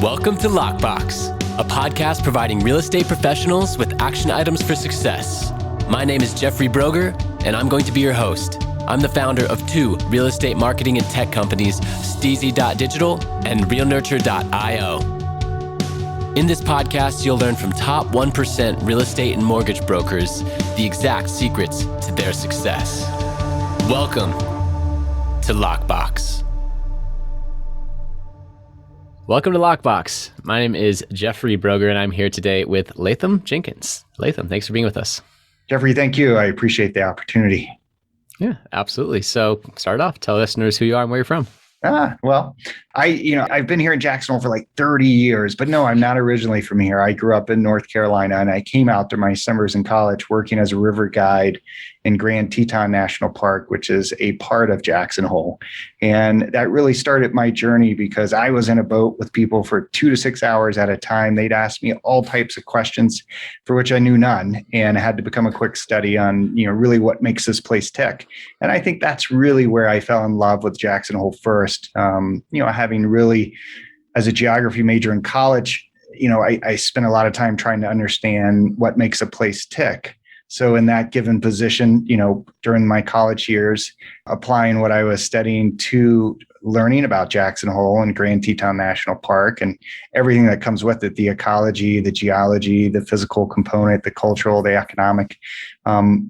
Welcome to Lockbox, a podcast providing real estate professionals with action items for success. My name is Jeffrey Brogger, and I'm going to be your host. I'm the founder of two real estate marketing and tech companies, STEEZY.Digital and realnurture.io. In this podcast, you'll learn from top 1% real estate and mortgage brokers the exact secrets to their success. Welcome to Lockbox. Welcome to Lockbox. My name is Jeffrey Brogger, and I'm here today with Latham Jenkins. Latham, thanks for being with us. Jeffrey, thank you. I appreciate the opportunity. Yeah, absolutely. So start off, tell listeners who you are and where you're from. Well, I've been here in Jacksonville for like 30 years, but no, I'm not originally from here. I grew up in North Carolina, and I came out through my summers in college working as a river guide in Grand Teton National Park, which is a part of Jackson Hole. And that really started my journey because I was in a boat with people for 2 to 6 hours at a time. They'd ask me all types of questions for which I knew none, and I had to become a quick study on, really what makes this place tick. And I think that's really where I fell in love with Jackson Hole first. Having really, as a geography major in college, I spent a lot of time trying to understand what makes a place tick. So in that given position, during my college years, applying what I was studying to learning about Jackson Hole and Grand Teton National Park and everything that comes with it, the ecology, the geology, the physical component, the cultural, the economic,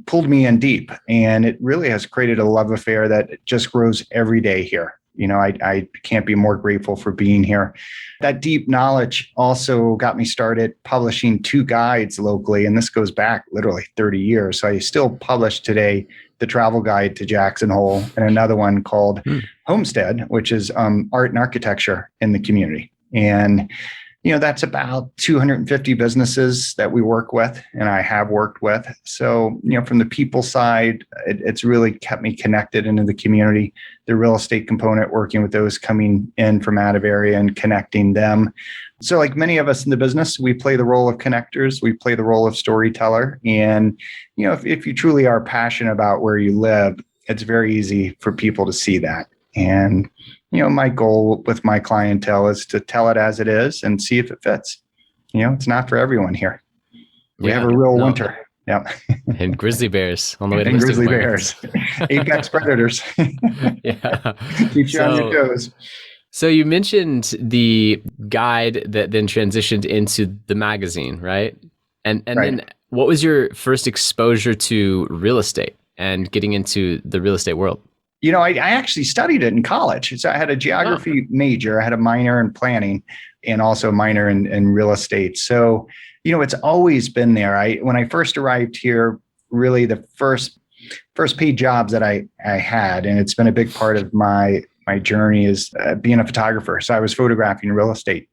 pulled me in deep. And it really has created a love affair that just grows every day here. I can't be more grateful for being here. That deep knowledge also got me started publishing 2 guides locally, and this goes back literally 30 years. So I still publish today the travel guide to Jackson Hole and another one called Homestead, which is art and architecture in the community. And that's about 250 businesses that we work with and I have worked with. So, from the people side, it's really kept me connected into the community. The real estate component, working with those coming in from out of area and connecting them. So like many of us in the business, we play the role of connectors. We play the role of storyteller. And, if you truly are passionate about where you live, it's very easy for people to see that. And my goal with my clientele is to tell it as it is and see if it fits. It's not for everyone here. We have a real winter. Yeah. And grizzly bears on the way to grizzly bears, apex predators. Yeah. Keeps you on your toes. So you mentioned the guide that then transitioned into the magazine, right? And right. Then what was your first exposure to real estate and getting into the real estate world? I actually studied it in college. So I had a geography major. I had a minor in planning and also a minor in real estate. So, it's always been there. When I first arrived here, really the first paid jobs that I had, and it's been a big part of my journey, is being a photographer. So I was photographing real estate.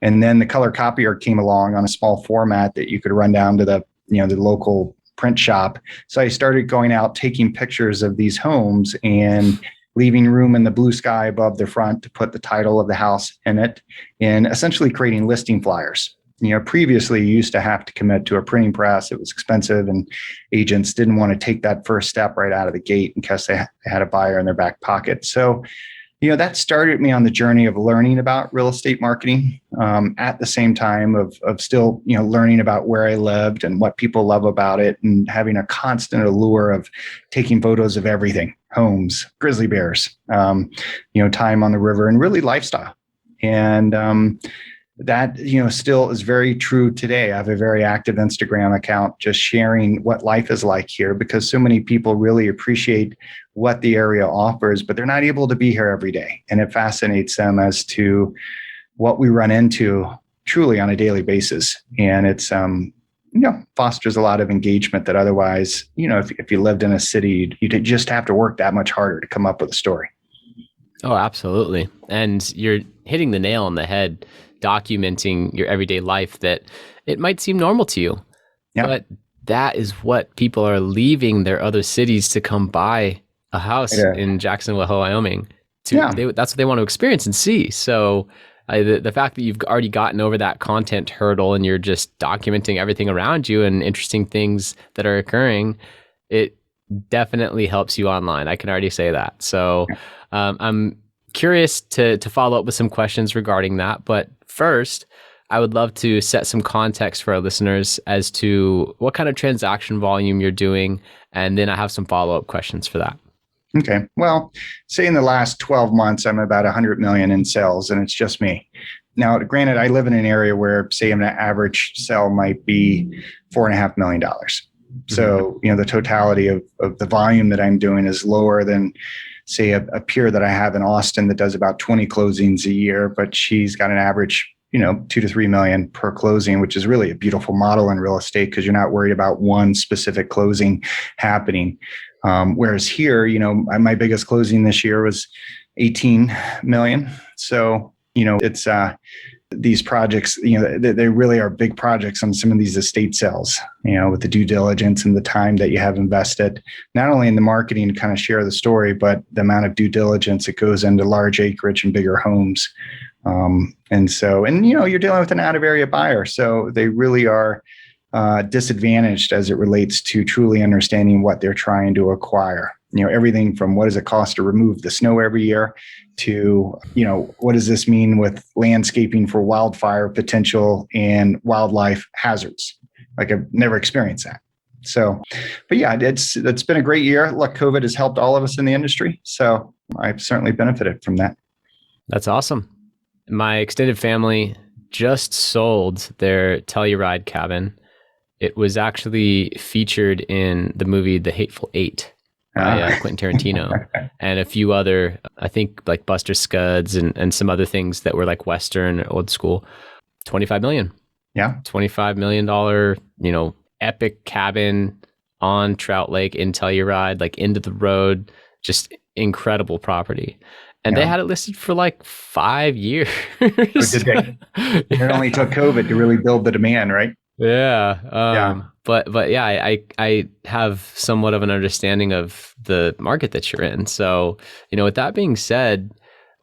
And then the color copier came along on a small format that you could run down to the local print shop. So I started going out, taking pictures of these homes and leaving room in the blue sky above the front to put the title of the house in it, and essentially creating listing flyers. Previously you used to have to commit to a printing press. It was expensive, and agents didn't want to take that first step right out of the gate in case they had a buyer in their back pocket. So that started me on the journey of learning about real estate marketing, at the same time of still, learning about where I lived and what people love about it, and having a constant allure of taking photos of everything: homes, grizzly bears, time on the river, and really lifestyle. And that, still is very true today. I have a very active Instagram account just sharing what life is like here, because so many people really appreciate what the area offers, but they're not able to be here every day. And it fascinates them as to what we run into truly on a daily basis. And it's, fosters a lot of engagement that otherwise, if you lived in a city, you'd just have to work that much harder to come up with a story. Oh, absolutely. And you're hitting the nail on the head, documenting your everyday life that it might seem normal to you, but that is what people are leaving their other cities to come buy a house in Jacksonville, Wyoming. That's what they want to experience and see. So the fact that you've already gotten over that content hurdle and you're just documenting everything around you and interesting things that are occurring, it definitely helps you online. I can already say that. So I'm curious to follow up with some questions regarding that. But first, I would love to set some context for our listeners as to what kind of transaction volume you're doing. And then I have some follow-up questions for that. Okay. Well, say in the last 12 months, I'm about 100 million in sales, and it's just me. Now, granted, I live in an area where, say, an average sell might be $4.5 million. So, the totality of the volume that I'm doing is lower than, say, a peer that I have in Austin that does about 20 closings a year, but she's got an average, 2 to 3 million per closing, which is really a beautiful model in real estate because you're not worried about one specific closing happening. Whereas here, my biggest closing this year was 18 million. So, it's these projects, they really are big projects on some of these estate sales, with the due diligence and the time that you have invested, not only in the marketing to kind of share the story, but the amount of due diligence that goes into large acreage and bigger homes. You're dealing with an out of area buyer. So they really are disadvantaged as it relates to truly understanding what they're trying to acquire. Everything from what does it cost to remove the snow every year to, what does this mean with landscaping for wildfire potential and wildlife hazards? Like I've never experienced that. So, but yeah, it's been a great year. Look, COVID has helped all of us in the industry. So I've certainly benefited from that. That's awesome. My extended family just sold their Telluride cabin. It was actually featured in the movie The Hateful Eight by Quentin Tarantino and a few other, I think like Buster Scuds and some other things that were like Western or old school. 25 million. Yeah. $25 million, epic cabin on Trout Lake in Telluride, like into the road, just incredible property. And they had it listed for like 5 years. Did they? It only took COVID to really build the demand, right? Yeah. But yeah, I have somewhat of an understanding of the market that you're in. So, with that being said,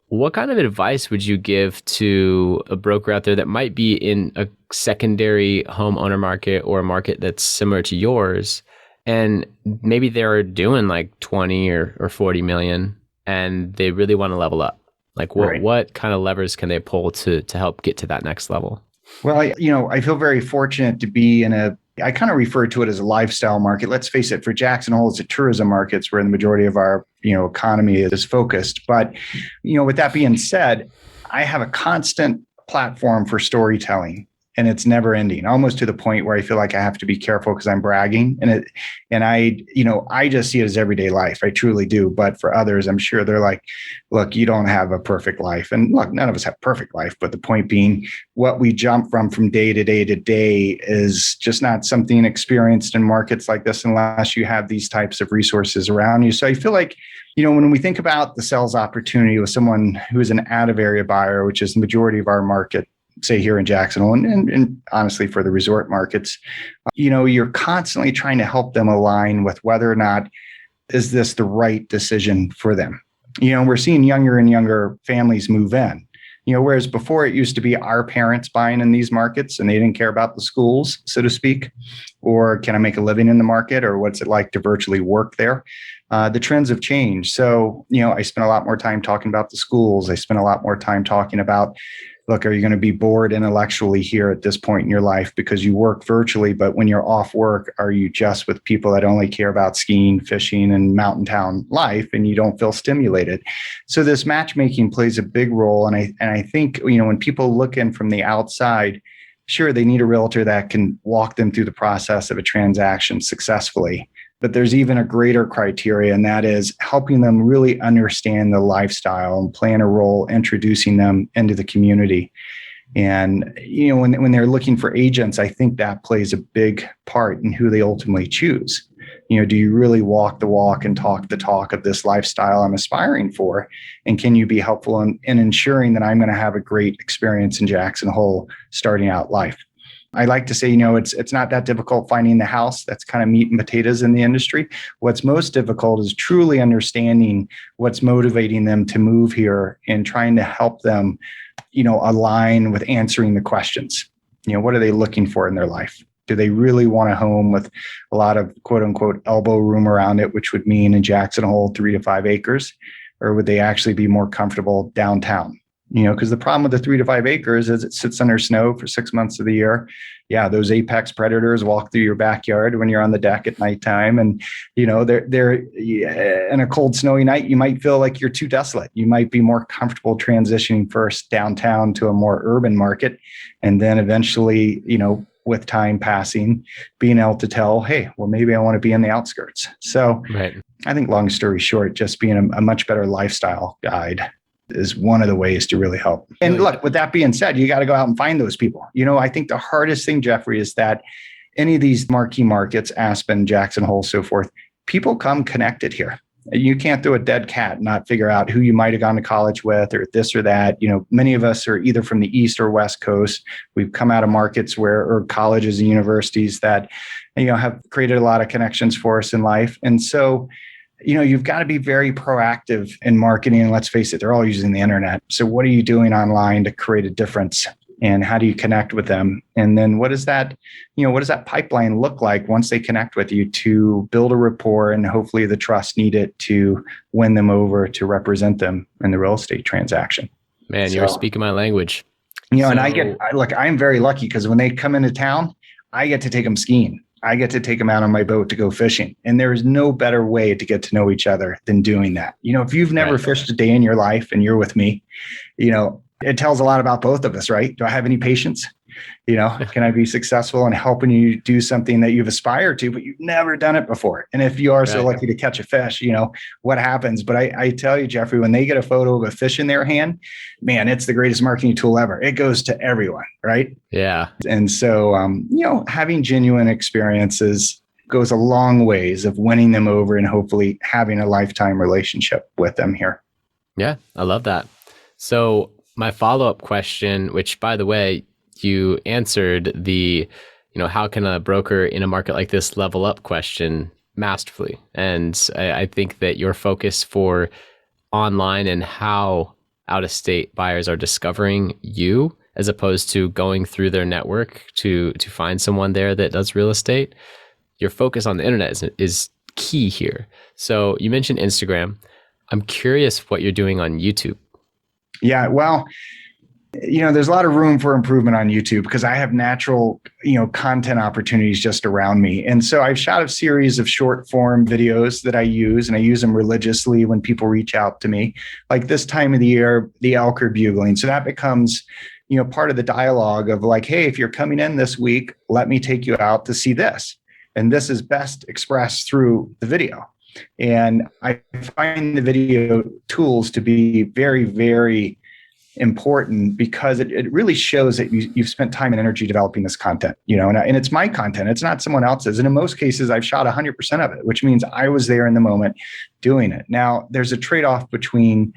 what kind of advice would you give to a broker out there that might be in a secondary homeowner market or a market that's similar to yours, and maybe they're doing like 20 or 40 million and they really want to level up? Like what kind of levers can they pull to help get to that next level? Well, I feel very fortunate to be I kind of refer to it as a lifestyle market. Let's face it, for Jackson Hole, it's a tourism market. It's where the majority of our, economy is focused. But, with that being said, I have a constant platform for storytelling. And it's never ending, almost to the point where I feel like I have to be careful because I'm bragging. And I just see it as everyday life. I truly do. But for others, I'm sure they're like, look, you don't have a perfect life. And look, none of us have perfect life. But the point being, what we jump from day to day to day is just not something experienced in markets like this unless you have these types of resources around you. So I feel like, when we think about the sales opportunity with someone who is an out of area buyer, which is the majority of our market, say here in Jackson Hole and honestly for the resort markets, you're constantly trying to help them align with whether or not is this the right decision for them. We're seeing younger and younger families move in, whereas before it used to be our parents buying in these markets and they didn't care about the schools, so to speak, or can I make a living in the market or what's it like to virtually work there? The trends have changed. So, I spent a lot more time talking about the schools. I spent a lot more time talking about, look, are you going to be bored intellectually here at this point in your life because you work virtually, but when you're off work, are you just with people that only care about skiing, fishing, and mountain town life, and you don't feel stimulated? So this matchmaking plays a big role. And I think, when people look in from the outside, sure, they need a realtor that can walk them through the process of a transaction successfully. But there's even a greater criteria, and that is helping them really understand the lifestyle and plan a role, introducing them into the community. And, when they're looking for agents, I think that plays a big part in who they ultimately choose. Do you really walk the walk and talk the talk of this lifestyle I'm aspiring for? And can you be helpful in ensuring that I'm going to have a great experience in Jackson Hole starting out life? I like to say, it's not that difficult finding the house. That's kind of meat and potatoes in the industry. What's most difficult is truly understanding what's motivating them to move here and trying to help them, align with answering the questions. What are they looking for in their life? Do they really want a home with a lot of quote unquote elbow room around it, which would mean in Jackson Hole 3 to 5 acres? or would they actually be more comfortable downtown? Because the problem with the 3 to 5 acres is it sits under snow for 6 months of the year. Yeah, those apex predators walk through your backyard when you're on the deck at nighttime, and they're in a cold, snowy night. You might feel like you're too desolate. You might be more comfortable transitioning first downtown to a more urban market, and then eventually, with time passing, being able to tell, hey, well, maybe I want to be in the outskirts. So, right. I think, long story short, just being a much better lifestyle guide is one of the ways to really help. And look, with that being said, you got to go out and find those people. I think the hardest thing, Jeffrey, is that any of these marquee markets, Aspen, Jackson Hole, so forth, people come connected here. You can't throw a dead cat and not figure out who you might have gone to college with or this or that. Many of us are either from the East or West Coast. We've come out of markets or colleges and universities that, have created a lot of connections for us in life. And so, you've got to be very proactive in marketing. And let's face it, they're all using the internet. So what are you doing online to create a difference? And how do you connect with them? And then what does that pipeline look like once they connect with you to build a rapport and hopefully the trust needed to win them over to represent them in the real estate transaction? Man, you're speaking my language. And I'm very lucky because when they come into town, I get to take them skiing. I get to take them out on my boat to go fishing. And there is no better way to get to know each other than doing that. If you've never fished a day in your life and you're with me, it tells a lot about both of us, right? Do I have any patience? Can I be successful in helping you do something that you've aspired to, but you've never done it before? And if you are so lucky to catch a fish, what happens? But I tell you, Jeffrey, when they get a photo of a fish in their hand, man, it's the greatest marketing tool ever. It goes to everyone, right? Yeah. And so, having genuine experiences goes a long ways of winning them over and hopefully having a lifetime relationship with them here. Yeah, I love that. So my follow-up question, which by the way, you answered the, how can a broker in a market like this level up question masterfully. And I think that your focus for online and how out-of-state buyers are discovering you, as opposed to going through their network to find someone there that does real estate, your focus on the internet is key here. So you mentioned Instagram. I'm curious what you're doing on YouTube. Yeah, well, there's a lot of room for improvement on YouTube because I have natural, content opportunities just around me. And so I've shot a series of short form videos that I use, and I use them religiously when people reach out to me. Like this time of the year, the elk are bugling. So that becomes, part of the dialogue of like, hey, if you're coming in this week, let me take you out to see this. And this is best expressed through the video. And I find the video tools to be very, very important because it really shows that you've spent time and energy developing this content, and it's my content. It's not someone else's. And in most cases, I've shot 100% of it, which means I was there in the moment doing it. Now, there's a trade-off between,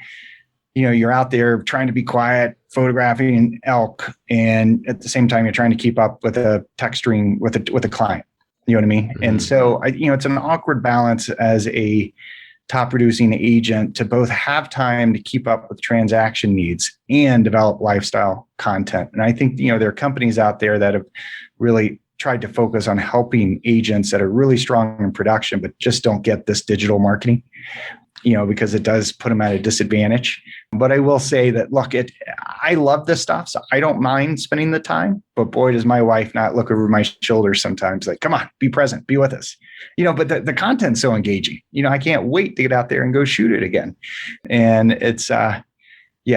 you're out there trying to be quiet, photographing an elk, and at the same time, you're trying to keep up with a text string with a client. You know what I mean? Mm-hmm. And so, it's an awkward balance as a top producing agent to both have time to keep up with transaction needs and develop lifestyle content. And I think, there are companies out there that have really tried to focus on helping agents that are really strong in production, but just don't get this digital marketing, because it does put them at a disadvantage. But I will say that, look, I love this stuff, so I don't mind spending the time, but boy, does my wife not look over my shoulder sometimes like, come on, be present, be with us, but the content's so engaging, I can't wait to get out there and go shoot it again. And it's,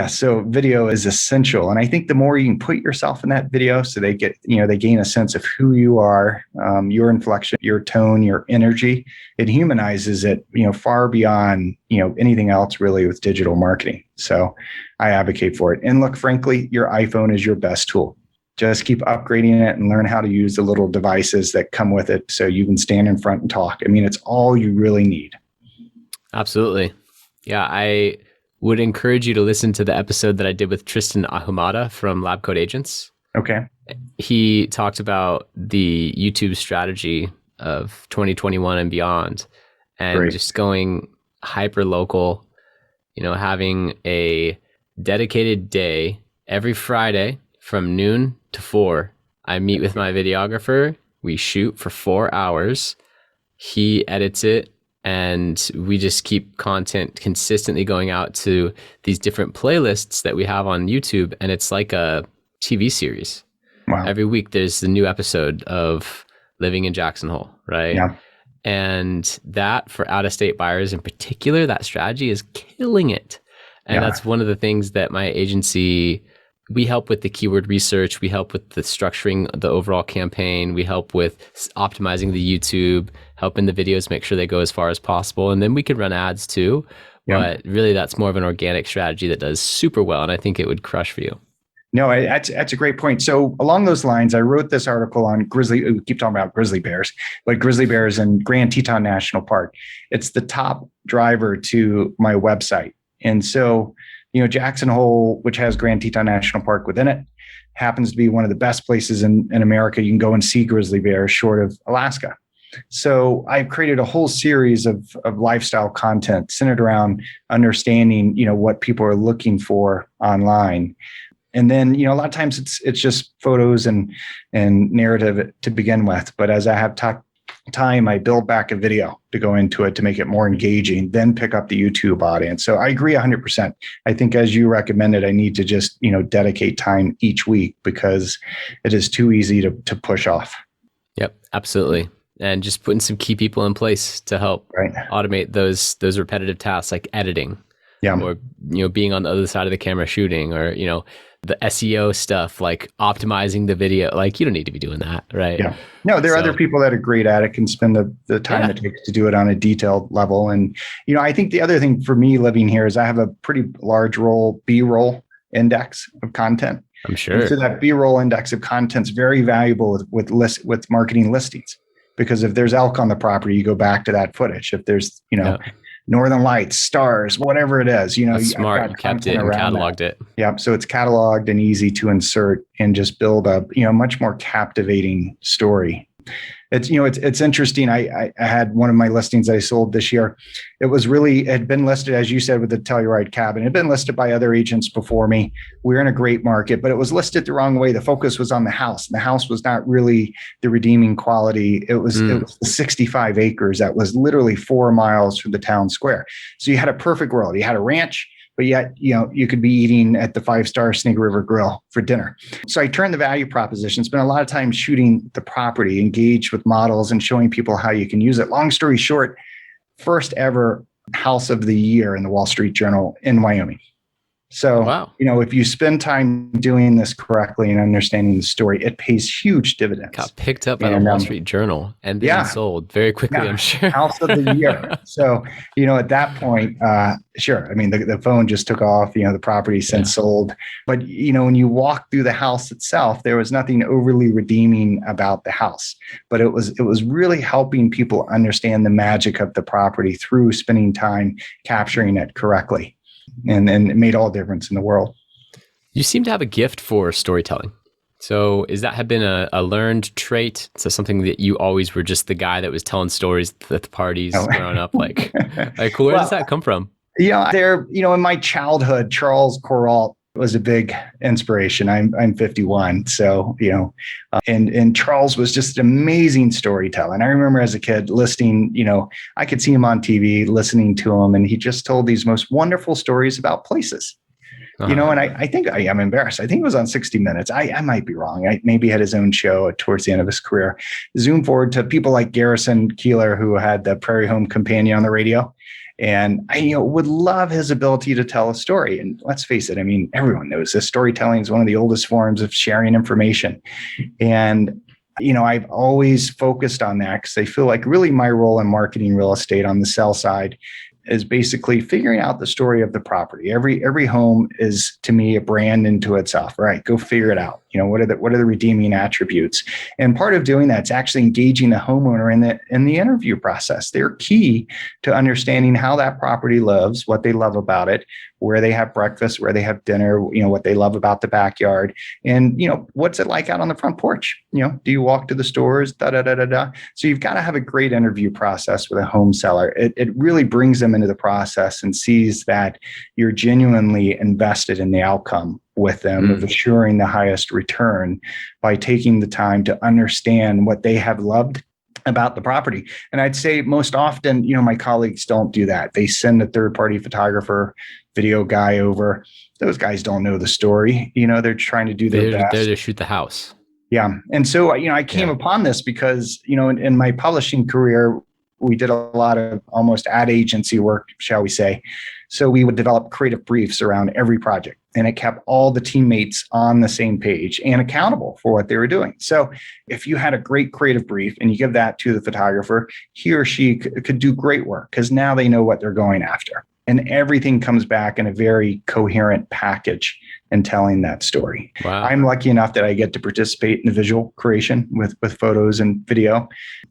so video is essential. And I think the more you can put yourself in that video so they get, they gain a sense of who you are, your inflection, your tone, your energy, it humanizes it, far beyond, anything else really with digital marketing. So I advocate for it. And look, frankly, your iPhone is your best tool. Just keep upgrading it and learn how to use the little devices that come with it so you can stand in front and talk. I mean, it's all you really need. Absolutely. Yeah, I would encourage you to listen to the episode that I did with Tristan Ahumada from Lab Code Agents. Okay. He talked about the YouTube strategy of 2021 and beyond, and just going hyper local, having a dedicated day every Friday from noon to 4. I meet with my videographer. We shoot for 4 hours. He edits it And we just keep content consistently going out to these different playlists that we have on YouTube. And it's like a TV series. Wow. Every week there's a new episode of Living in Jackson Hole, right? Yeah. And that, for out-of-state buyers in particular, that strategy is killing it. And that's one of the things that my agency, we help with the keyword research. We help with the structuring the overall campaign. We help with optimizing the YouTube, helping the videos make sure they go as far as possible. And then we can run ads too. But really, that's more of an organic strategy that does super well. And I think it would crush for you. No, that's a great point. So along those lines, I wrote this article on grizzly. We keep talking about grizzly bears, but grizzly bears in Grand Teton National Park. It's the top driver to my website. And so, Jackson Hole, which has Grand Teton National Park within it, happens to be one of the best places in America you can go and see grizzly bears short of Alaska. So I've created a whole series of lifestyle content centered around understanding, what people are looking for online. And then, a lot of times it's just photos and narrative to begin with. But as I have time, I build back a video to go into it to make it more engaging, then pick up the YouTube audience. So I agree 100%. I think, as you recommended, I need to just, dedicate time each week because it is too easy to push off. Yep, absolutely. And just putting some key people in place to help automate those repetitive tasks like editing. Yeah. Or, being on the other side of the camera shooting, or, the SEO stuff, like optimizing the video. Like, you don't need to be doing that, right? Yeah. No, there are other people that are great at it, can spend the time it takes to do it on a detailed level. And, I think the other thing for me living here is I have a pretty large B-roll index of content. I'm sure. And so that B-roll index of content is very valuable with marketing listings, because if there's elk on the property, you go back to that footage. If there's, Northern Lights, stars, whatever it is, That's smart. You kept it and cataloged it. Yeah. So it's cataloged and easy to insert and just build up, much more captivating story. It's interesting. I had one of my listings I sold this year. It had been listed, as you said, with the Telluride cabin. It had been listed by other agents before me. We're in a great market, but it was listed the wrong way. The focus was on the house. The house was not really the redeeming quality. It was the 65 acres that was literally 4 miles from the town square. So you had a perfect world. You had a ranch, but yet, you could be eating at the 5-star Snake River Grill for dinner. So I turned the value proposition, spent a lot of time shooting the property, engaged with models and showing people how you can use it. Long story short, first ever house of the year in the Wall Street Journal in Wyoming. So, wow. If you spend time doing this correctly and understanding the story, it pays huge dividends. Got picked up by the Wall Street Journal and then sold very quickly, I'm sure. House of the year. So, at that point, sure. I mean, the phone just took off, the property since sold. But, when you walk through the house itself, there was nothing overly redeeming about the house. But it was really helping people understand the magic of the property through spending time capturing it correctly. And it made all the difference in the world. You seem to have a gift for storytelling. So is that have been a learned trait? So something that you always were just the guy that was telling stories at the parties growing up? Like where does that come from? In my childhood, Charles Corralt was a big inspiration. I'm 51. So, and Charles was just an amazing storyteller. And I remember as a kid listening, I could see him on TV, listening to him, and he just told these most wonderful stories about places. And I think I'm embarrassed. I think it was on 60 Minutes. I might be wrong. Maybe had his own show towards the end of his career. Zoom forward to people like Garrison Keillor, who had the Prairie Home Companion on the radio. And I would love his ability to tell a story. And let's face it, I mean, everyone knows this. Storytelling is one of the oldest forms of sharing information. And, I've always focused on that because I feel like really my role in marketing real estate on the sell side is basically figuring out the story of the property. Every home is, to me, a brand into itself. Right? Go figure it out. What are the redeeming attributes? And part of doing that is actually engaging the homeowner in the interview process. They're key to understanding how that property lives, what they love about it, where they have breakfast, where they have dinner, what they love about the backyard, and what's it like out on the front porch? Do you walk to the stores? So you've got to have a great interview process with a home seller. It really brings them into the process and sees that you're genuinely invested in the outcome with them, of assuring the highest return by taking the time to understand what they have loved about the property. And I'd say most often, my colleagues don't do that. They send a third-party photographer, video guy over. Those guys don't know the story. They're trying to do their best. They're there to shoot the house. Yeah. And so, I came upon this because, in my publishing career, we did a lot of almost ad agency work, shall we say. So we would develop creative briefs around every project, and it kept all the teammates on the same page and accountable for what they were doing. So if you had a great creative brief and you give that to the photographer, he or she could do great work because now they know what they're going after. And everything comes back in a very coherent package and telling that story. Wow. I'm lucky enough that I get to participate in the visual creation with photos and video.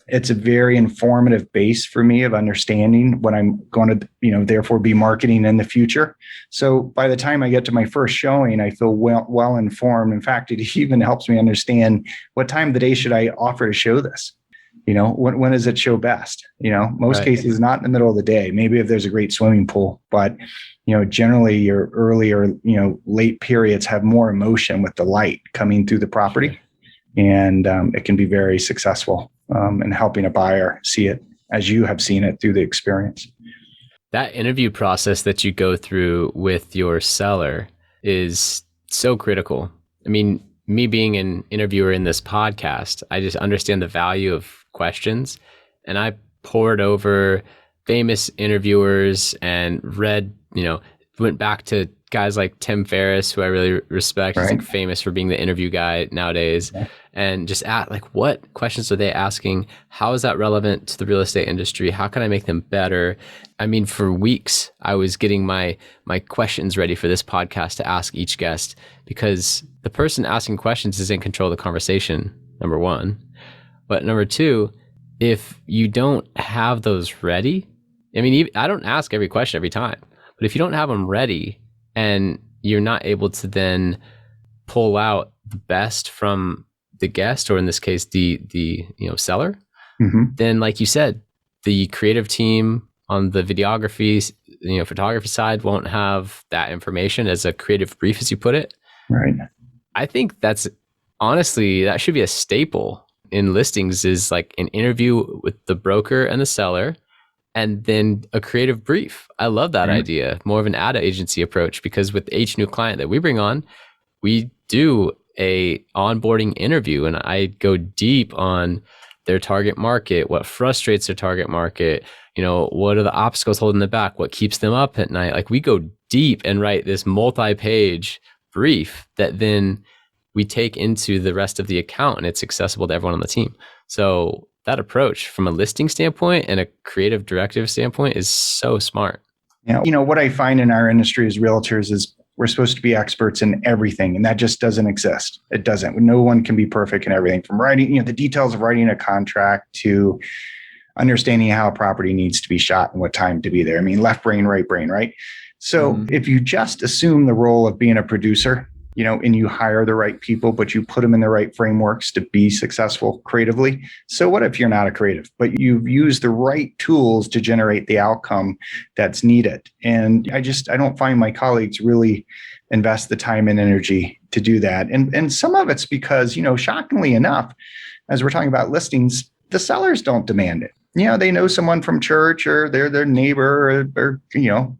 It's a very informative base for me of understanding what I'm going to, therefore be marketing in the future. So by the time I get to my first showing, I feel well informed. In fact, it even helps me understand what time of the day should I offer to show this. When does it show best? Most cases, not in the middle of the day. Maybe if there's a great swimming pool, but generally your early or late periods have more emotion with the light coming through the property, and it can be very successful in helping a buyer see it as you have seen it through the experience. That interview process that you go through with your seller is so critical. I mean, me being an interviewer in this podcast, I just understand the value of questions, and I poured over famous interviewers and read, went back to guys like Tim Ferriss, who I really respect. He's famous for being the interview guy nowadays, and just ask what questions are they asking? How is that relevant to the real estate industry? How can I make them better? I mean, for weeks, I was getting my questions ready for this podcast to ask each guest, because the person asking questions is in control of the conversation, number one. But number two, if you don't have those ready, I mean, I don't ask every question every time, but if you don't have them ready and you're not able to then pull out the best from the guest, or in this case, the seller, then like you said, the creative team on the videography, photography side won't have that information as a creative brief, as you put it. Right. I think that should be a staple in listings, is like an interview with the broker and the seller, and then a creative brief. I love that idea, more of an ad agency approach, because with each new client that we bring on, we do a onboarding interview, and I go deep on their target market, what frustrates their target market, what are the obstacles holding them back, what keeps them up at night. Like, we go deep and write this multi-page brief that then we take into the rest of the account, and it's accessible to everyone on the team. So that approach from a listing standpoint and a creative directive standpoint is so smart. Yeah. What I find in our industry as realtors is we're supposed to be experts in everything, and that just doesn't exist. It doesn't. No one can be perfect in everything, from writing, the details of writing a contract to understanding how a property needs to be shot and what time to be there. I mean, left brain, right brain, right? So if you just assume the role of being a producer, and you hire the right people, but you put them in the right frameworks to be successful creatively. So what if you're not a creative, but you've used the right tools to generate the outcome that's needed? And I don't find my colleagues really invest the time and energy to do that. And some of it's because, shockingly enough, as we're talking about listings, the sellers don't demand it. They know someone from church, or they're their neighbor, or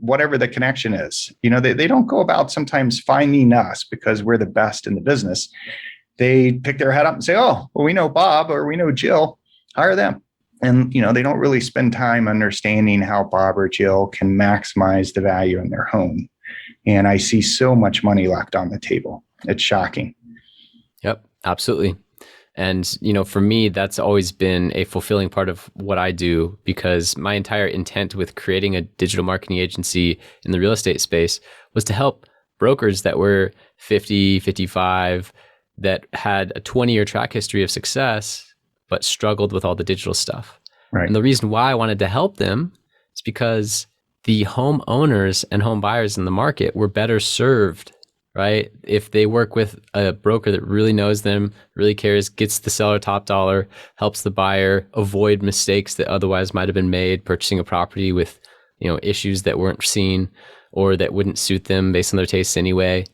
whatever the connection is. They don't go about sometimes finding us because we're the best in the business. They pick their head up and say, oh, well, we know Bob or we know Jill, hire them. And, they don't really spend time understanding how Bob or Jill can maximize the value in their home. And I see so much money left on the table. It's shocking. Yep, absolutely. And, for me, that's always been a fulfilling part of what I do, because my entire intent with creating a digital marketing agency in the real estate space was to help brokers that were 50, 55, that had a 20-year track history of success, but struggled with all the digital stuff. Right. And the reason why I wanted to help them is because the homeowners and home buyers in the market were better served, right? If they work with a broker that really knows them, really cares, gets the seller top dollar, helps the buyer avoid mistakes that otherwise might have been made purchasing a property with, issues that weren't seen or that wouldn't suit them based on their tastes anyway.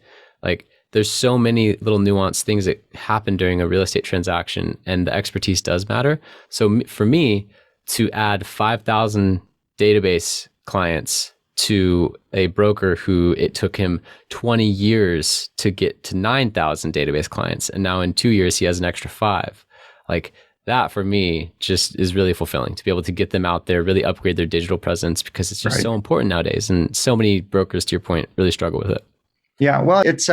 Like, there's so many little nuanced things that happen during a real estate transaction, and the expertise does matter. So for me to add 5,000 database clients to a broker who it took him 20 years to get to 9,000 database clients, and now in 2 years he has an extra 5, like that for me just is really fulfilling to be able to get them out there, really upgrade their digital presence, because it's just so important nowadays. And so many brokers, to your point, really struggle with it. Yeah, well, it's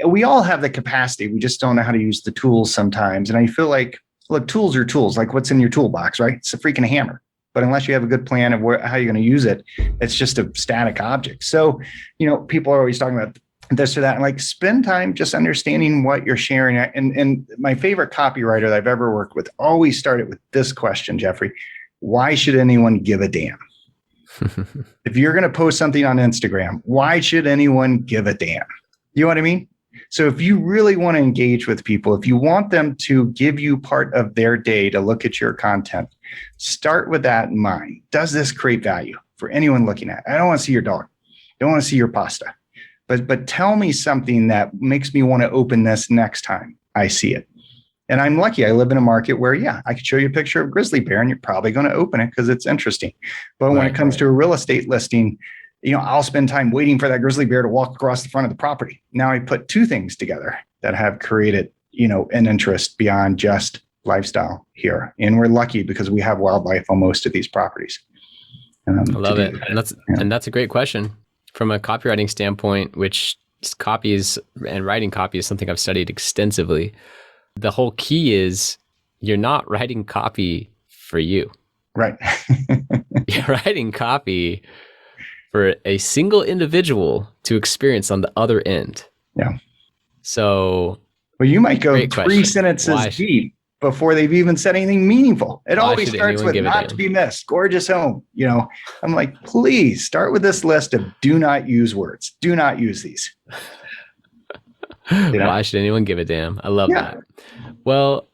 we all have the capacity. We just don't know how to use the tools sometimes. And I feel like, look, tools are tools, like what's in your toolbox, right? It's a freaking hammer. But unless you have a good plan of how you're going to use it, it's just a static object. So, people are always talking about this or that, and like spend time just understanding what you're sharing. And my favorite copywriter that I've ever worked with always started with this question, Jeffrey: why should anyone give a damn? If you're going to post something on Instagram, why should anyone give a damn? You know what I mean? So if you really want to engage with people, if you want them to give you part of their day to look at your content, start with that in mind. Does this create value for anyone looking at it? I don't want to see your dog. I don't want to see your pasta. But tell me something that makes me want to open this next time I see it. And I'm lucky. I live in a market where, I could show you a picture of a grizzly bear and you're probably going to open it because it's interesting. But when it comes to a real estate listing, I'll spend time waiting for that grizzly bear to walk across the front of the property. Now I put two things together that have created, an interest beyond just lifestyle here. And we're lucky because we have wildlife on most of these properties. I love it. And that's a great question. From a copywriting standpoint, which copies and writing copy is something I've studied extensively. The whole key is you're not writing copy for you. Right. You're writing copy for a single individual to experience on the other end. Yeah. So, well, you might go 3 sentences deep before they've even said anything meaningful. It always starts with not to be missed, gorgeous home. I'm like, please start with this list of do not use words. Do not use these. Why should anyone give a damn? I love that. Well,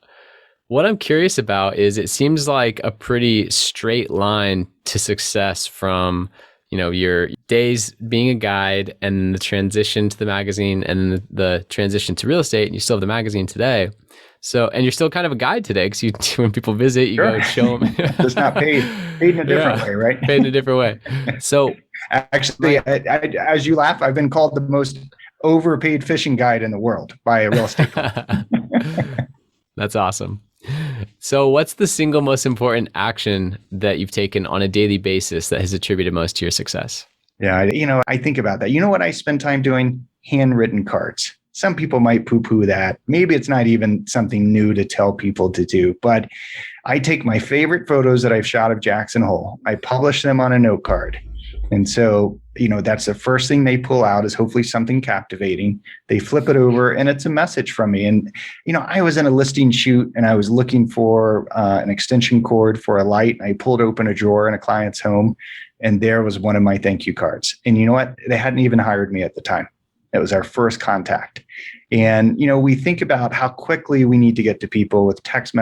what I'm curious about is it seems like a pretty straight line to success from, your days being a guide and the transition to the magazine and the transition to real estate, and you still have the magazine today. So, and you're still kind of a guide today because when people visit, you go show them. It's not paid in a different way, right? Paid in a different way. So actually, as you laugh, I've been called the most overpaid fishing guide in the world by a real estate company. That's awesome. So what's the single most important action that you've taken on a daily basis that has attributed most to your success? Yeah, I think about that. You know what I spend time doing? Handwritten cards. Some people might poo-poo that. Maybe it's not even something new to tell people to do, but I take my favorite photos that I've shot of Jackson Hole. I publish them on a note card. And so, that's the first thing they pull out is hopefully something captivating. They flip it over and it's a message from me. And, I was in a listing shoot and I was looking for an extension cord for a light. I pulled open a drawer in a client's home and there was one of my thank you cards. And you know what? They hadn't even hired me at the time. It was our first contact. And, we think about how quickly we need to get to people with text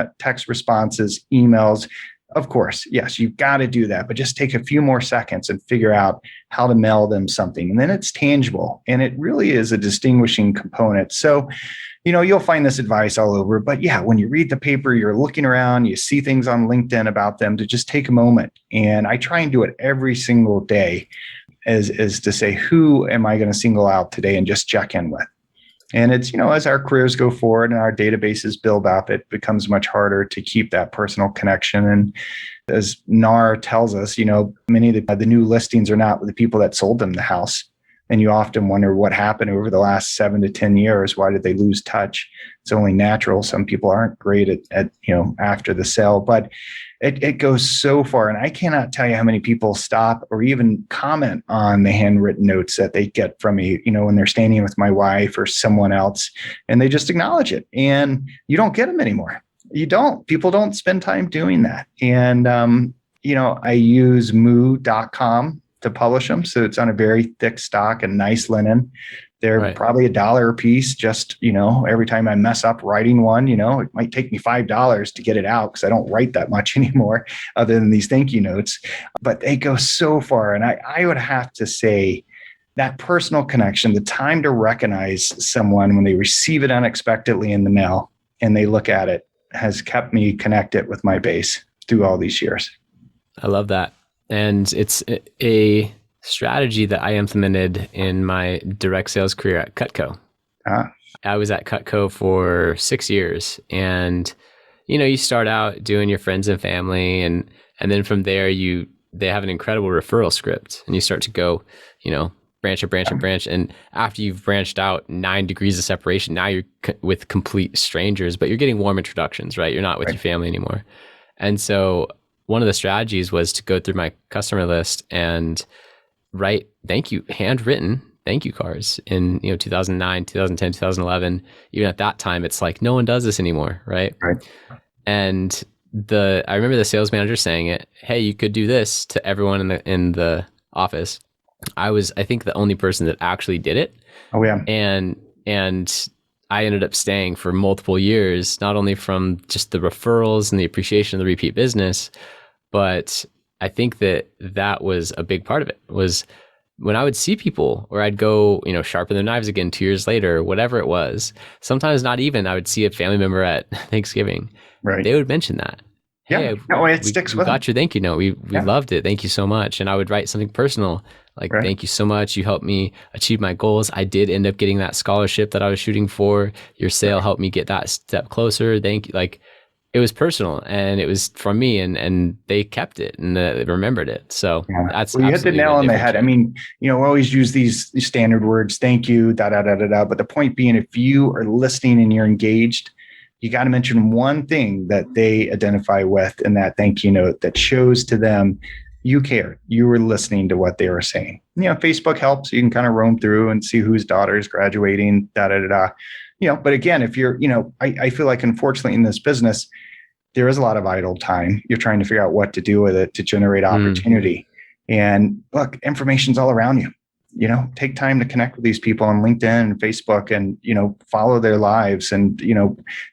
responses, emails. Of course, yes, you've got to do that, but just take a few more seconds and figure out how to mail them something. And then it's tangible and it really is a distinguishing component. So, you'll find this advice all over, but when you read the paper, you're looking around, you see things on LinkedIn about them, to just take a moment. And I try and do it every single day is to say, who am I going to single out today and just check in with? And it's, as our careers go forward and our databases build up, it becomes much harder to keep that personal connection. And as NAR tells us, many of the new listings are not with the people that sold them the house. And you often wonder what happened over the last 7 to 10 years. Why did they lose touch? It's only natural. Some people aren't great at after the sale, but it goes so far. And I cannot tell you how many people stop or even comment on the handwritten notes that they get from me, when they're standing with my wife or someone else, and they just acknowledge it. And you don't get them anymore. You don't. People don't spend time doing that. And, I use moo.com to publish them. So it's on a very thick stock and nice linen. They're probably $1 a piece. Just, every time I mess up writing one, it might take me $5 to get it out because I don't write that much anymore other than these thank you notes. But they go so far. And I would have to say that personal connection, the time to recognize someone when they receive it unexpectedly in the mail and they look at it, has kept me connected with my base through all these years. I love that. And it's a strategy that I implemented in my direct sales career at Cutco. I was at Cutco for 6 years, and you start out doing your friends and family, and then from there they have an incredible referral script, and you start to go, branch, and after you've branched out 9 degrees of separation, now you're with complete strangers, but you're getting warm introductions, right? You're not with your family anymore. And so one of the strategies was to go through my customer list and write handwritten thank you cards in 2009, 2010, 2011. Even at that time, it's like no one does this anymore, right? And I remember the sales manager saying it, hey, you could do this to everyone in the office. I think the only person that actually did it. Oh yeah. And I ended up staying for multiple years, not only from just the referrals and the appreciation of the repeat business, but I think that was a big part of it. Was when I would see people, or I'd go, sharpen their knives again 2 years later, whatever it was, sometimes not even, I would see a family member at Thanksgiving. Right. They would mention that. Hey, it sticks with got your thank you note. We loved it. Thank you so much. And I would write something personal, like, thank you so much. You helped me achieve my goals. I did end up getting that scholarship that I was shooting for. Your sale helped me get that step closer. Thank you. Like, it was personal, and it was from me, and they kept it, and they remembered it. So that's, you hit the nail on the head. I mean, we always use these standard words, thank you, da, da, da, da, da. But the point being, if you are listening and you're engaged, you got to mention one thing that they identify with in that thank you note that shows to them you care. You were listening to what they were saying. Facebook helps. You can kind of roam through and see whose daughter is graduating, da, da, da, da. But again, if you're, I feel like unfortunately in this business, there is a lot of idle time. You're trying to figure out what to do with it to generate opportunity. And look, information's all around you. Take time to connect with these people on LinkedIn and Facebook, and, follow their lives. And,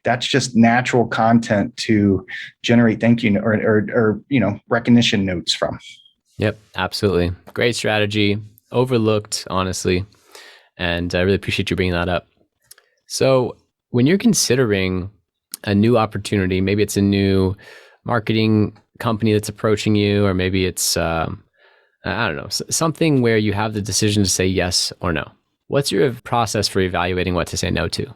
that's just natural content to generate thank you or recognition notes from. Yep, absolutely. Great strategy. Overlooked, honestly. And I really appreciate you bringing that up. So when you're considering a new opportunity, maybe it's a new marketing company that's approaching you, or maybe it's, I don't know, something where you have the decision to say yes or no. What's your process for evaluating what to say no to?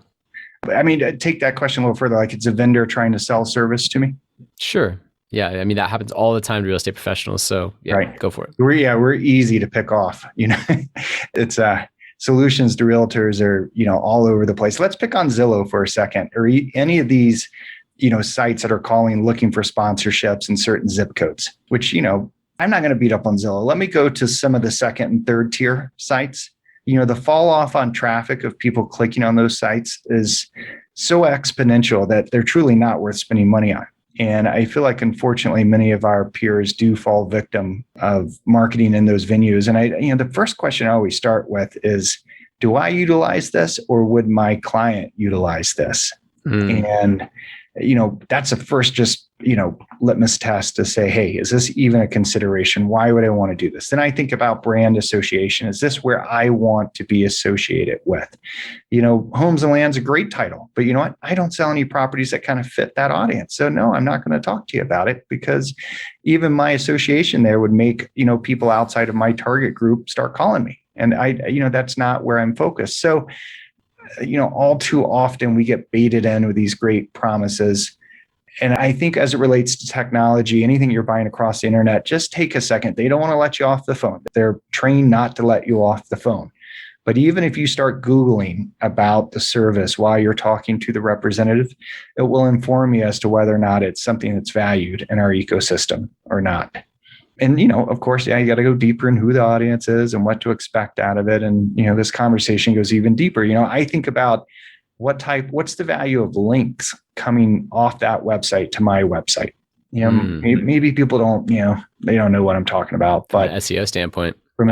I mean, take that question a little further, like it's a vendor trying to sell service to me. Sure. Yeah. I mean, that happens all the time to real estate professionals. So go for it. We're easy to pick off. It's solutions to realtors are, all over the place. Let's pick on Zillow for a second, or any of these, sites that are looking for sponsorships in certain zip codes, which, I'm not going to beat up on Zillow. Let me go to some of the second and third tier sites. The fall off on traffic of people clicking on those sites is so exponential that they're truly not worth spending money on. And I feel like, unfortunately, many of our peers do fall victim of marketing in those venues. And the first question I always start with is, do I utilize this, or would my client utilize this? And, that's the first litmus test to say, hey, is this even a consideration? Why would I want to do this? Then I think about brand association. Is this where I want to be associated with? Homes and Land's a great title, but you know what? I don't sell any properties that kind of fit that audience. So no, I'm not going to talk to you about it, because even my association there would make, people outside of my target group start calling me. And that's not where I'm focused. So, all too often we get baited in with these great promises. And I think as it relates to technology, anything you're buying across the internet, just take a second. They don't want to let you off the phone. They're trained not to let you off the phone. But even if you start Googling about the service while you're talking to the representative, it will inform you as to whether or not it's something that's valued in our ecosystem or not. And, of course, you got to go deeper in who the audience is and what to expect out of it. And, this conversation goes even deeper. I think about what's the value of links coming off that website to my website? Maybe people don't, they don't know what I'm talking about, but from an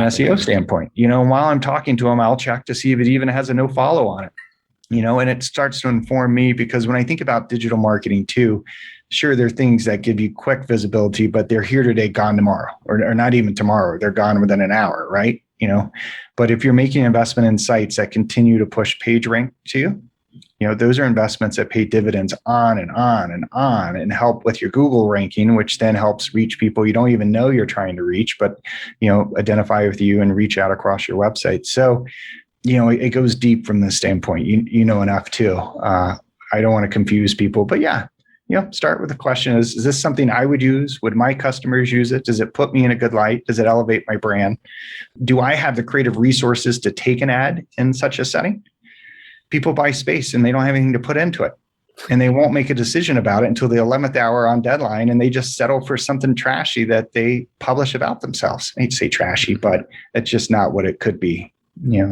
SEO standpoint, while I'm talking to them, I'll check to see if it even has a no follow on it, and it starts to inform me, because when I think about digital marketing too, sure, there are things that give you quick visibility, but they're here today, gone tomorrow, or not even tomorrow. They're gone within an hour, right? But if you're making an investment in sites that continue to push page rank to you, those are investments that pay dividends on and on and on and help with your Google ranking, which then helps reach people you don't even know you're trying to reach, but, identify with you and reach out across your website. So, it goes deep from this standpoint. You know enough too. I don't want to confuse people, but yeah, start with the question is this something I would use? Would my customers use it? Does it put me in a good light? Does it elevate my brand? Do I have the creative resources to take an ad in such a setting? People buy space and they don't have anything to put into it. And they won't make a decision about it until the 11th hour on deadline. And they just settle for something trashy that they publish about themselves. I hate to say trashy, but it's just not what it could be.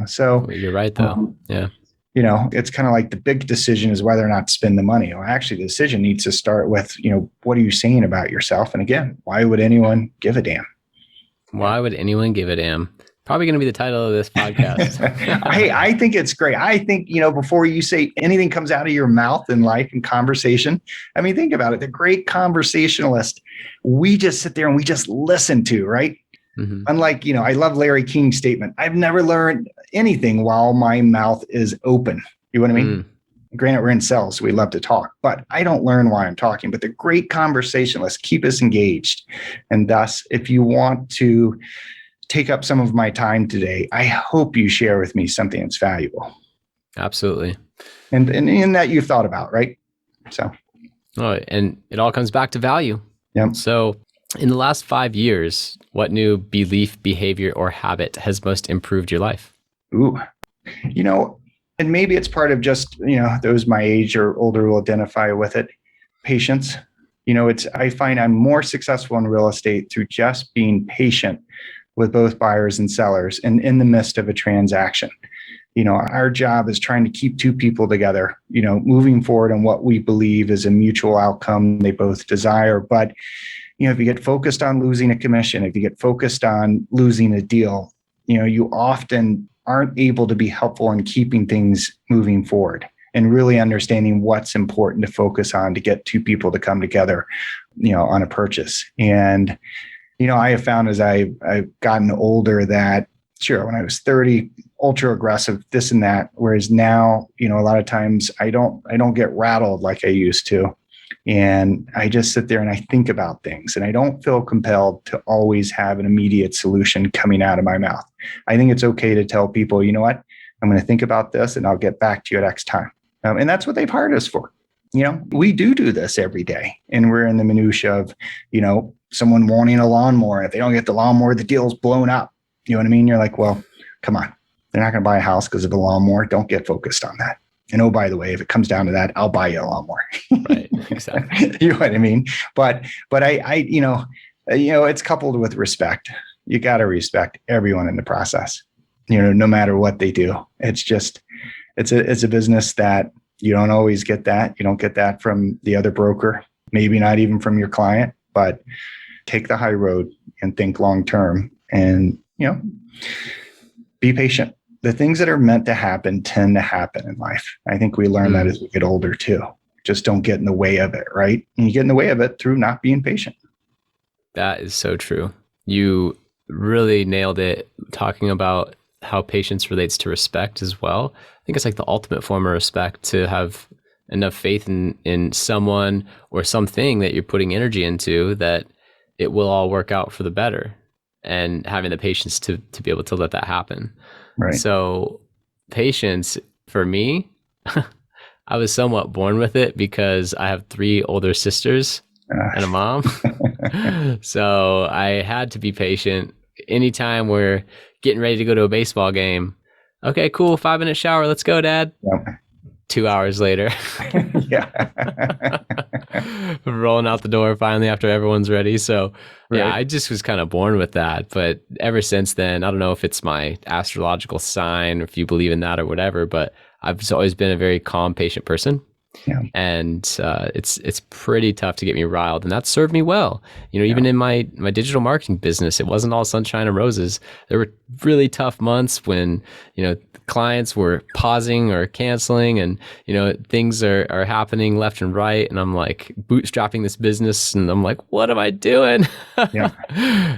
So well, you're right though. Yeah. It's kind of like the big decision is whether or not to spend the money. Well, actually the decision needs to start with, what are you saying about yourself? And again, why would anyone give a damn? Why would anyone give a damn? Probably going to be the title of this podcast. I think it's great. I think, before you say anything comes out of your mouth in life and conversation, I mean, think about it. The great conversationalist, we just sit there and we just listen to, right? Mm-hmm. Unlike, I love Larry King's statement. I've never learned anything while my mouth is open. You know what I mean? Granted, we're in sales, so we love to talk, but I don't learn why I'm talking. But the great conversationalists keep us engaged. And thus, if you want to take up some of my time today, I hope you share with me something that's valuable. Absolutely. And in that you've thought about, right? So. Oh, and it all comes back to value. Yeah. So in the last 5 years, what new belief, behavior, or habit has most improved your life? Ooh, and maybe it's part of just, those my age or older will identify with it. Patience. I find I'm more successful in real estate through just being patient with both buyers and sellers and in the midst of a transaction. Our job is trying to keep two people together, moving forward on what we believe is a mutual outcome they both desire. But, if you get focused on losing a commission, if you get focused on losing a deal, you often aren't able to be helpful in keeping things moving forward and really understanding what's important to focus on to get two people to come together, on a purchase. And I have found as I've gotten older that, sure, when I was 30, ultra aggressive, this and that, whereas now, a lot of times I don't get rattled like I used to. And I just sit there and I think about things and I don't feel compelled to always have an immediate solution coming out of my mouth. I think it's okay to tell people, you know what, I'm going to think about this and I'll get back to you at X time. And that's what they've hired us for. We do this every day and we're in the minutia of, someone wanting a lawnmower. If they don't get the lawnmower, the deal's blown up. You know what I mean? You're like, well, come on. They're not going to buy a house because of a lawnmower. Don't get focused on that. And oh, by the way, if it comes down to that, I'll buy you a lawnmower. Right. Exactly. You know what I mean? But I it's coupled with respect. You got to respect everyone in the process, no matter what they do. It's just, it's a business that you don't always get that. You don't get that from the other broker, maybe not even from your client, but take the high road and think long-term and, be patient. The things that are meant to happen tend to happen in life. I think we learn that as we get older too. Just don't get in the way of it, right? And you get in the way of it through not being patient. That is so true. You really nailed it talking about how patience relates to respect as well. I think it's like the ultimate form of respect to have enough faith in someone or something that you're putting energy into that it will all work out for the better, and having the patience to be able to let that happen. Right. So patience for me, I was somewhat born with it because I have 3 older sisters and a mom. So I had to be patient. Anytime we're getting ready to go to a baseball game, okay, cool, 5-minute shower, let's go, Dad. Yep. 2 hours later. Yeah. Rolling out the door finally after everyone's ready. So right. Yeah, I just was kind of born with that. But ever since then, I don't know if it's my astrological sign, or if you believe in that or whatever, but I've always been a very calm, patient person. Yeah. And it's pretty tough to get me riled, and that served me well. Even in my digital marketing business, it wasn't all sunshine and roses. There were really tough months when clients were pausing or canceling, and things are happening left and right, and I'm like bootstrapping this business, and I'm like, what am I doing? Yeah.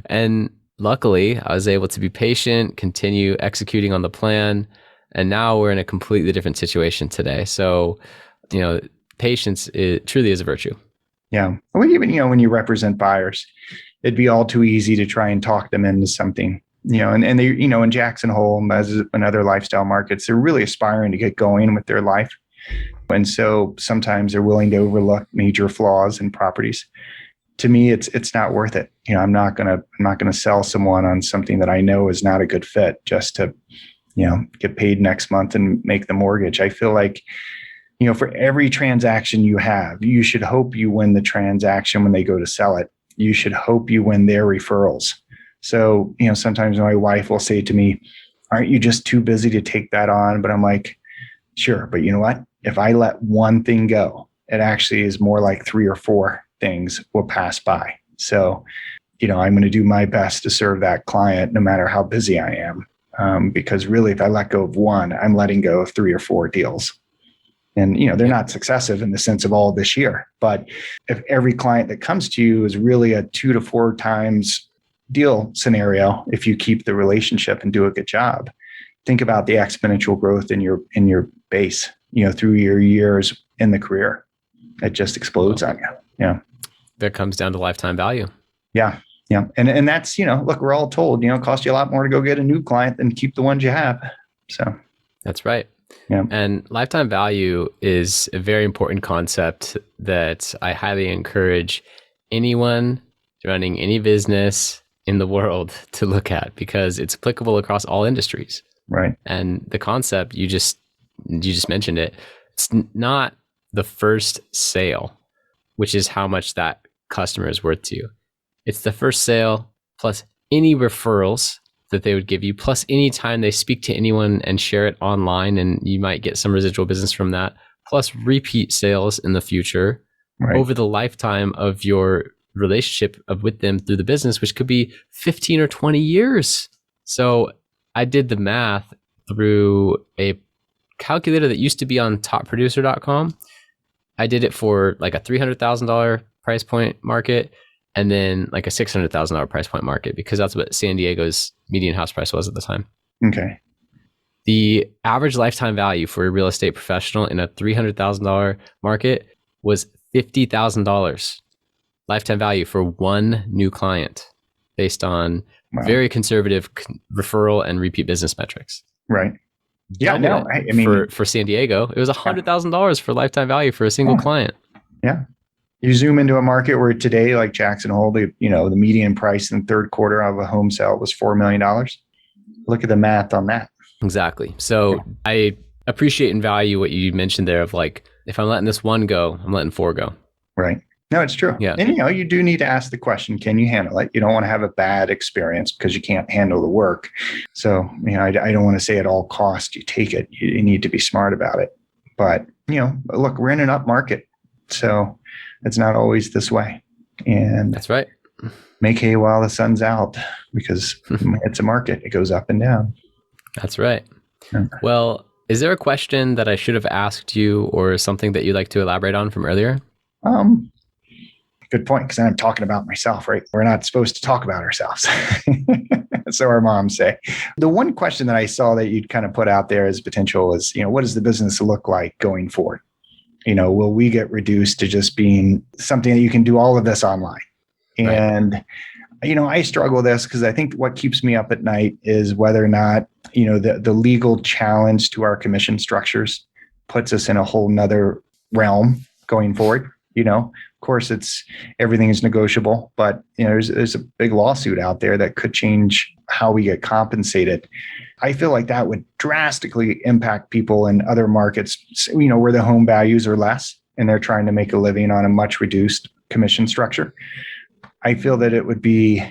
And luckily, I was able to be patient, continue executing on the plan. And now we're in a completely different situation today. So, patience truly is a virtue. Yeah. Well, even, when you represent buyers, it'd be all too easy to try and talk them into something, and they, in Jackson Hole, as in other lifestyle markets, they're really aspiring to get going with their life. And so sometimes they're willing to overlook major flaws in properties. To me, it's not worth it. I'm not going to sell someone on something that I know is not a good fit just to, get paid next month and make the mortgage. I feel like, for every transaction you have, you should hope you win the transaction when they go to sell it. You should hope you win their referrals. So, sometimes my wife will say to me, aren't you just too busy to take that on? But I'm like, sure. But you know what? If I let one thing go, it actually is more like 3 or 4 things will pass by. So, I'm going to do my best to serve that client no matter how busy I am. Because really, if I let go of one, I'm letting go of 3 or 4 deals. And, they're not successive in the sense of all this year. But if every client that comes to you is really a 2 to 4 times deal scenario, if you keep the relationship and do a good job, think about the exponential growth in your base, through your years in the career. It just explodes on you. Yeah. That comes down to lifetime value. Yeah. Yeah. And that's, look, we're all told, it costs you a lot more to go get a new client than keep the ones you have. So that's right. Yeah. And lifetime value is a very important concept that I highly encourage anyone running any business in the world to look at, because it's applicable across all industries. Right. And the concept, you just mentioned it, it's not the first sale, which is how much that customer is worth to you. It's the first sale plus any referrals that they would give you, plus any time they speak to anyone and share it online, and you might get some residual business from that, plus repeat sales in the future over the lifetime of your relationship with them through the business, which could be 15 or 20 years. So I did the math through a calculator that used to be on topproducer.com. I did it for like a $300,000 price point market, and then like a $600,000 price point market, because that's what San Diego's median house price was at the time. Okay. The average lifetime value for a real estate professional in a $300,000 market was $50,000 lifetime value for one new client, based on very conservative referral and repeat business metrics. Right. Yeah. No, I mean, for San Diego, it was $100,000 for lifetime value for a single client. Yeah. You zoom into a market where today, like Jackson Hole, the median price in the third quarter of a home sale was $4 million. Look at the math on that. Exactly. So I appreciate and value what you mentioned there of like, if I'm letting this one go, I'm letting 4 go. Right. No, it's true. Yeah. And, you do need to ask the question, can you handle it? You don't want to have a bad experience because you can't handle the work. So, I don't want to say at all costs you take it. You need to be smart about it. But, look, we're in an up market. So it's not always this way. And that's right. Make hay while the sun's out, because it's a market. It goes up and down. That's right. Well, is there a question that I should have asked you, or something that you'd like to elaborate on from earlier? Good point, because I'm talking about myself, right? We're not supposed to talk about ourselves. So our moms say. The one question that I saw that you'd kind of put out there as potential is, what does the business look like going forward? Will we get reduced to just being something that you can do all of this online? And, I struggle with this because I think what keeps me up at night is whether or not, the legal challenge to our commission structures puts us in a whole nother realm going forward. Of course, everything is negotiable, but there's a big lawsuit out there that could change how we get compensated. I feel like that would drastically impact people in other markets, where the home values are less and they're trying to make a living on a much reduced commission structure. I feel that it would be,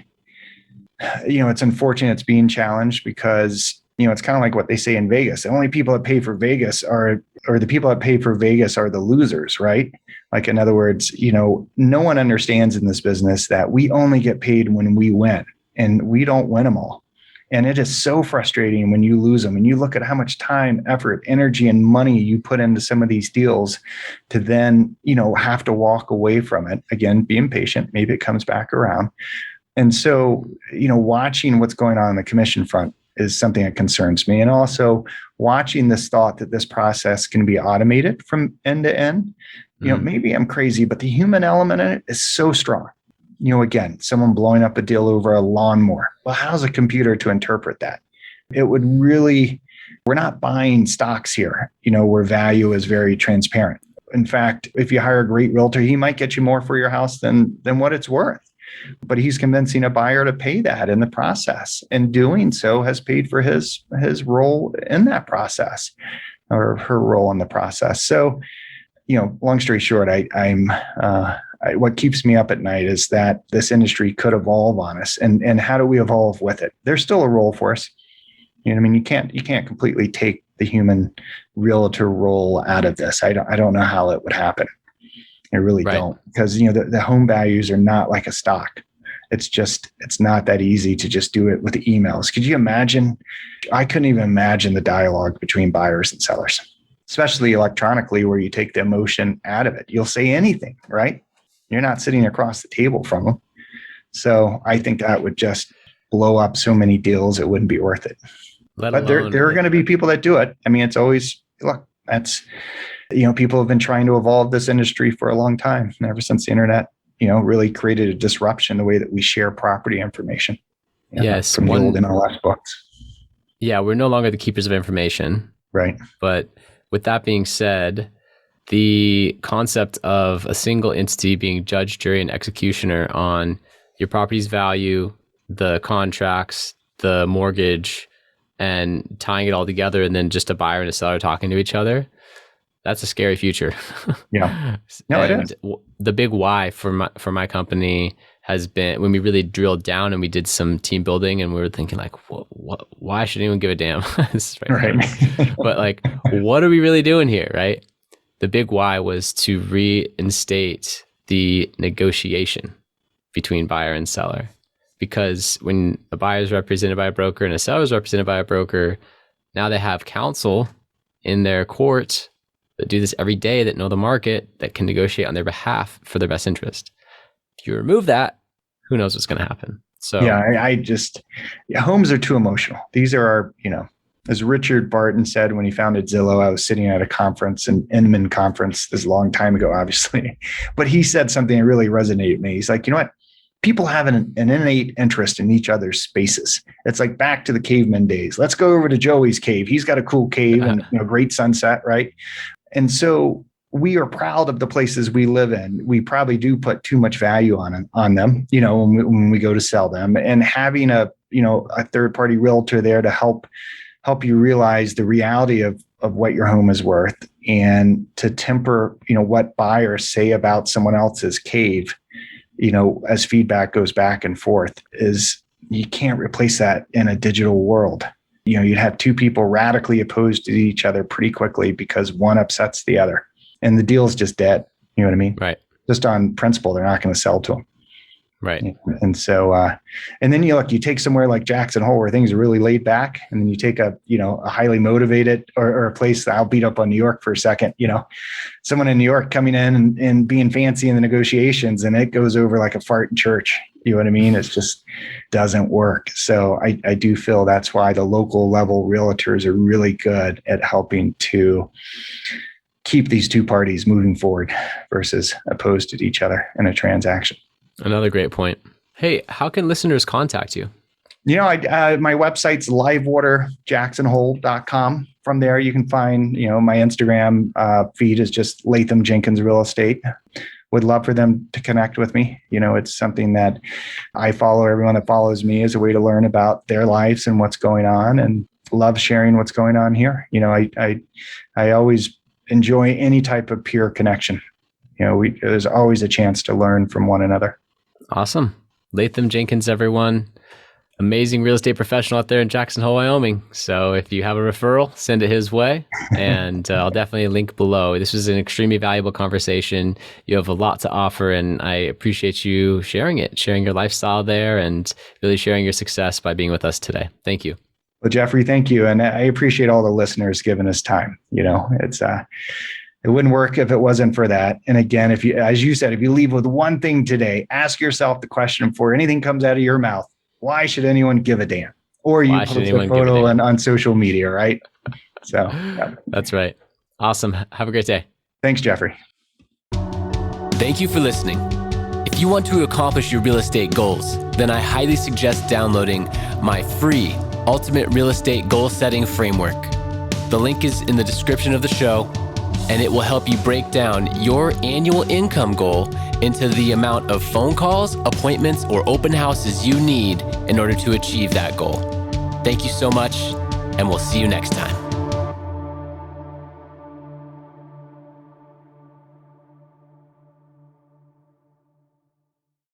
it's unfortunate it's being challenged because, it's kind of like what they say in Vegas. The only people that pay for Vegas or the people that pay for Vegas are the losers, right? Like, in other words, no one understands in this business that we only get paid when we win, and we don't win them all. And it is so frustrating when you lose them, and you look at how much time, effort, energy, and money you put into some of these deals to then, have to walk away from it. Again, be impatient. Maybe it comes back around. And so, watching what's going on the commission front is something that concerns me. And also watching this thought that this process can be automated from end to end. Maybe I'm crazy, but the human element in it is so strong. Again, someone blowing up a deal over a lawnmower. Well, how's a computer to interpret that? It would really, we're not buying stocks here, where value is very transparent. In fact, if you hire a great realtor, he might get you more for your house than what it's worth. But he's convincing a buyer to pay that in the process. And doing so has paid for his role in that process, or her role in the process. So, long story short, what keeps me up at night is that this industry could evolve on us. And how do we evolve with it? There's still a role for us. You can't completely take the human realtor role out of this. I don't know how it would happen. I really don't, because the home values are not like a stock. It's not that easy to just do it with emails. Could you imagine? I couldn't even imagine the dialogue between buyers and sellers, especially electronically, where you take the emotion out of it. You'll say anything, right? You're not sitting across the table from them. So I think that would just blow up so many deals. It wouldn't be worth it. But there are going to be people that do it. It's always, look, that's, people have been trying to evolve this industry for a long time. And ever since the internet, really created a disruption the way that we share property information. Yes. From the old MLS books. Yeah. We're no longer the keepers of information. Right. But with that being said, the concept of a single entity being judge, jury, and executioner on your property's value, the contracts, the mortgage, and tying it all together, and then just a buyer and a seller talking to each other, that's a scary future. Yeah. No, it is. The big why for my company has been, when we really drilled down and we did some team building, and we were thinking like, why should anyone give a damn? Right. But like, what are we really doing here, right? The big why was to reinstate the negotiation between buyer and seller. Because when a buyer is represented by a broker and a seller is represented by a broker, now they have counsel in their court that do this every day, that know the market, that can negotiate on their behalf for their best interest. If you remove that, who knows what's going to happen? So yeah, homes are too emotional. These are our, as Richard Barton said when he founded Zillow, I was sitting at a conference, an Inman conference, this is a long time ago, obviously, but he said something that really resonated with me. He's like, you know what? People have an innate interest in each other's spaces. It's like back to the caveman days. Let's go over to Joey's cave. He's got a cool cave and great sunset, right? And so we are proud of the places we live in. We probably do put too much value on them, when we go to sell them. And having a third-party realtor there to help you realize the reality of what your home is worth, and to temper, what buyers say about someone else's cave, as feedback goes back and forth, is you can't replace that in a digital world. You'd have two people radically opposed to each other pretty quickly because one upsets the other, and the deal is just dead. You know what I mean? Right. Just on principle, they're not going to sell to them. Right. And so, and then you take somewhere like Jackson Hole, where things are really laid back, and then you take a highly motivated or a place that I'll beat up on New York for a second, someone in New York coming in and being fancy in the negotiations, and it goes over like a fart in church. You know what I mean? It just doesn't work. So I do feel that's why the local level realtors are really good at helping to keep these two parties moving forward versus opposed to each other in a transaction. Another great point. Hey, how can listeners contact you? My website's livewaterjacksonhole.com. From there, you can find, my Instagram feed is just Latham Jenkins Real Estate. Would love for them to connect with me. It's something that I follow. Everyone that follows me as a way to learn about their lives and what's going on, and love sharing what's going on here. I always enjoy any type of peer connection. There's always a chance to learn from one another. Awesome. Latham Jenkins, everyone. Amazing real estate professional out there in Jackson Hole, Wyoming. So if you have a referral, send it his way, and I'll definitely link below. This was an extremely valuable conversation. You have a lot to offer, and I appreciate you sharing your lifestyle there, and really sharing your success by being with us today. Thank you. Well, Jeffrey, thank you. And I appreciate all the listeners giving us time. It's It wouldn't work if it wasn't for that. And again, if you, as you said, if you leave with one thing today, ask yourself the question before anything comes out of your mouth: why should anyone give a damn? Or you post a photo on social media, right? So yeah. That's right. Awesome. Have a great day. Thanks, Jeffrey. Thank you for listening. If you want to accomplish your real estate goals, then I highly suggest downloading my free Ultimate Real Estate Goal Setting Framework. The link is in the description of the show, and it will help you break down your annual income goal into the amount of phone calls, appointments, or open houses you need in order to achieve that goal. Thank you so much, and we'll see you next time.